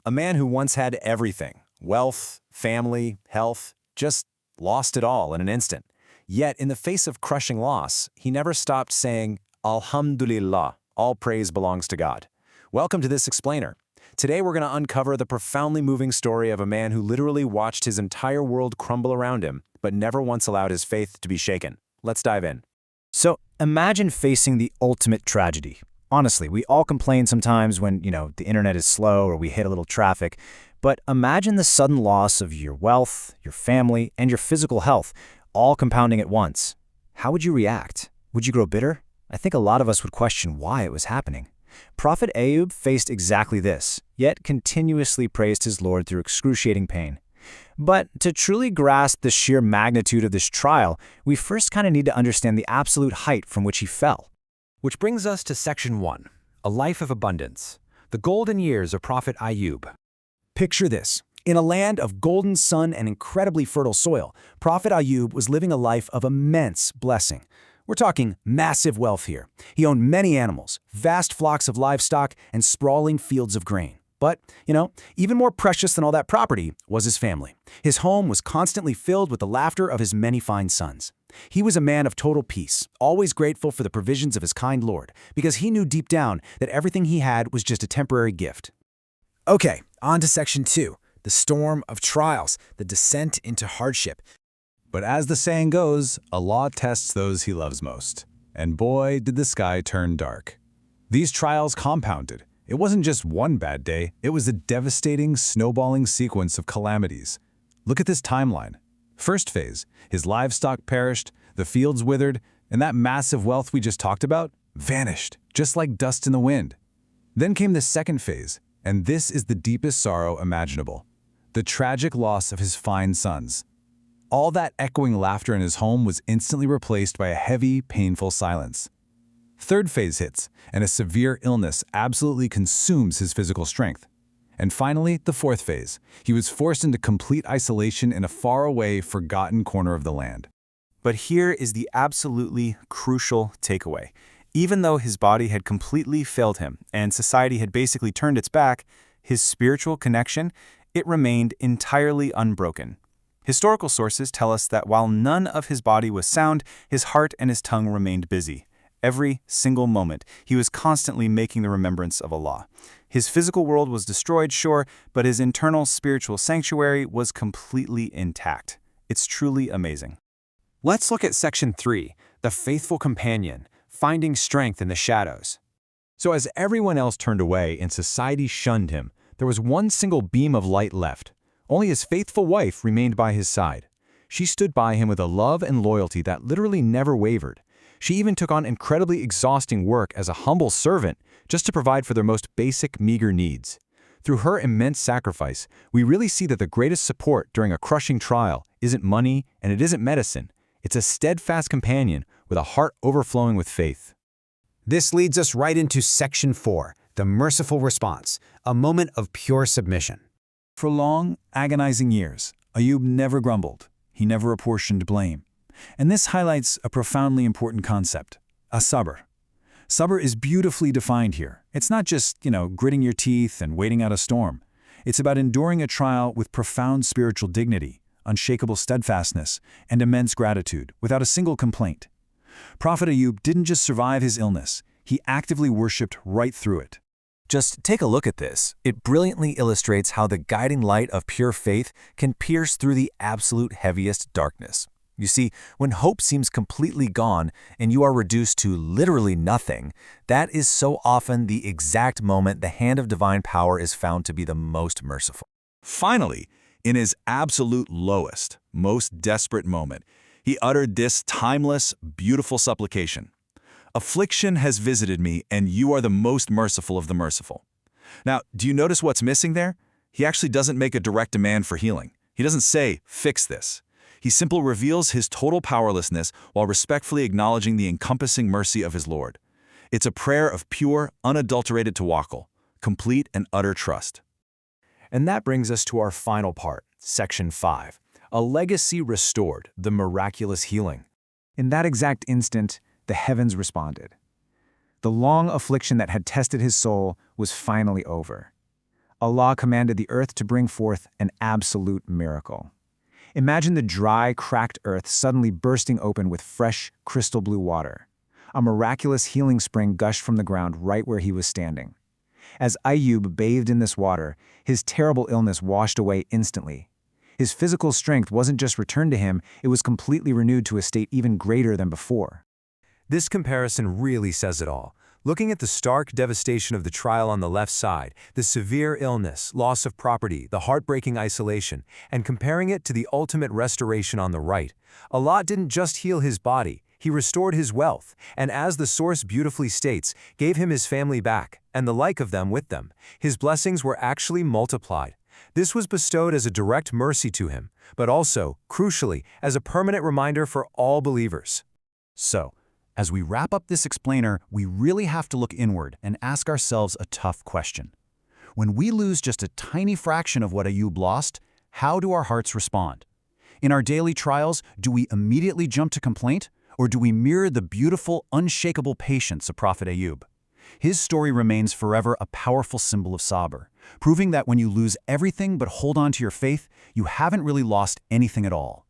A man who once had everything, wealth, family, health, just lost it all in an instant. Yet, in the face of crushing loss, he never stopped saying, Alhamdulillah, all praise belongs to God. Welcome to this explainer. Today we're going to uncover the profoundly moving story of a man who literally watched his entire world crumble around him, but never once allowed his faith to be shaken. Let's dive in. So imagine facing the ultimate tragedy. Honestly, we all complain sometimes when, the internet is slow or we hit a little traffic, but imagine the sudden loss of your wealth, your family, and your physical health, all compounding at once. How would you react? Would you grow bitter? I think a lot of us would question why it was happening. Prophet Ayyub faced exactly this, yet continuously praised his Lord through excruciating pain. But to truly grasp the sheer magnitude of this trial, we first kind of need to understand the absolute height from which he fell. Which brings us to Section 1, A Life of Abundance, the golden years of Prophet Ayyub. Picture this. In a land of golden sun and incredibly fertile soil, Prophet Ayyub was living a life of immense blessing. We're talking massive wealth here. He owned many animals, vast flocks of livestock, and sprawling fields of grain. But, even more precious than all that property was his family. His home was constantly filled with the laughter of his many fine sons. He was a man of total peace, always grateful for the provisions of his kind Lord, because he knew deep down that everything he had was just a temporary gift. Okay, on to Section 2, the storm of trials, the descent into hardship. But as the saying goes, Allah tests those he loves most. And boy, did the sky turn dark. These trials compounded. It wasn't just one bad day, it was a devastating, snowballing sequence of calamities. Look at this timeline. First phase, his livestock perished, the fields withered, and that massive wealth we just talked about vanished, just like dust in the wind. Then came the second phase, and this is the deepest sorrow imaginable. The tragic loss of his fine sons. All that echoing laughter in his home was instantly replaced by a heavy, painful silence. Third phase hits, and a severe illness absolutely consumes his physical strength. And finally, the fourth phase. He was forced into complete isolation in a faraway, forgotten corner of the land. But here is the absolutely crucial takeaway. Even though his body had completely failed him and society had basically turned its back, his spiritual connection, it remained entirely unbroken. Historical sources tell us that while none of his body was sound, his heart and his tongue remained busy. Every single moment, he was constantly making the remembrance of Allah. His physical world was destroyed, sure, but his internal spiritual sanctuary was completely intact. It's truly amazing. Let's look at Section 3, The Faithful Companion, Finding Strength in the Shadows. So as everyone else turned away and society shunned him, there was one single beam of light left. Only his faithful wife remained by his side. She stood by him with a love and loyalty that literally never wavered. She even took on incredibly exhausting work as a humble servant just to provide for their most basic, meager needs. Through her immense sacrifice, we really see that the greatest support during a crushing trial isn't money and it isn't medicine. It's a steadfast companion with a heart overflowing with faith. This leads us right into Section 4, the merciful response, a moment of pure submission. For long, agonizing years, Ayyub never grumbled. He never apportioned blame. And this highlights a profoundly important concept, Sabr. Sabr is beautifully defined here. It's not just, gritting your teeth and waiting out a storm. It's about enduring a trial with profound spiritual dignity, unshakable steadfastness, and immense gratitude, without a single complaint. Prophet Ayyub didn't just survive his illness, he actively worshipped right through it. Just take a look at this. It brilliantly illustrates how the guiding light of pure faith can pierce through the absolute heaviest darkness. You see, when hope seems completely gone and you are reduced to literally nothing, that is so often the exact moment the hand of divine power is found to be the most merciful. Finally, in his absolute lowest, most desperate moment, he uttered this timeless, beautiful supplication. Affliction has visited me, and you are the most merciful of the merciful. Now, do you notice what's missing there? He actually doesn't make a direct demand for healing. He doesn't say, fix this. He simply reveals his total powerlessness while respectfully acknowledging the encompassing mercy of his Lord. It's a prayer of pure, unadulterated tawakkul, complete and utter trust. And that brings us to our final part, Section 5, A Legacy Restored, the Miraculous Healing. In that exact instant, the heavens responded. The long affliction that had tested his soul was finally over. Allah commanded the earth to bring forth an absolute miracle. Imagine the dry, cracked earth suddenly bursting open with fresh, crystal blue water. A miraculous healing spring gushed from the ground right where he was standing. As Ayyub bathed in this water, his terrible illness washed away instantly. His physical strength wasn't just returned to him, it was completely renewed to a state even greater than before. This comparison really says it all. Looking at the stark devastation of the trial on the left side, the severe illness, loss of property, the heartbreaking isolation, and comparing it to the ultimate restoration on the right, Allah didn't just heal his body, He restored his wealth, and as the source beautifully states, gave him his family back, and the like of them with them. His blessings were actually multiplied. This was bestowed as a direct mercy to him, but also, crucially, as a permanent reminder for all believers. So, as we wrap up this explainer, we really have to look inward and ask ourselves a tough question. When we lose just a tiny fraction of what Ayyub lost, how do our hearts respond? In our daily trials, do we immediately jump to complaint, or do we mirror the beautiful, unshakable patience of Prophet Ayyub? His story remains forever a powerful symbol of Sabr, proving that when you lose everything but hold on to your faith, you haven't really lost anything at all.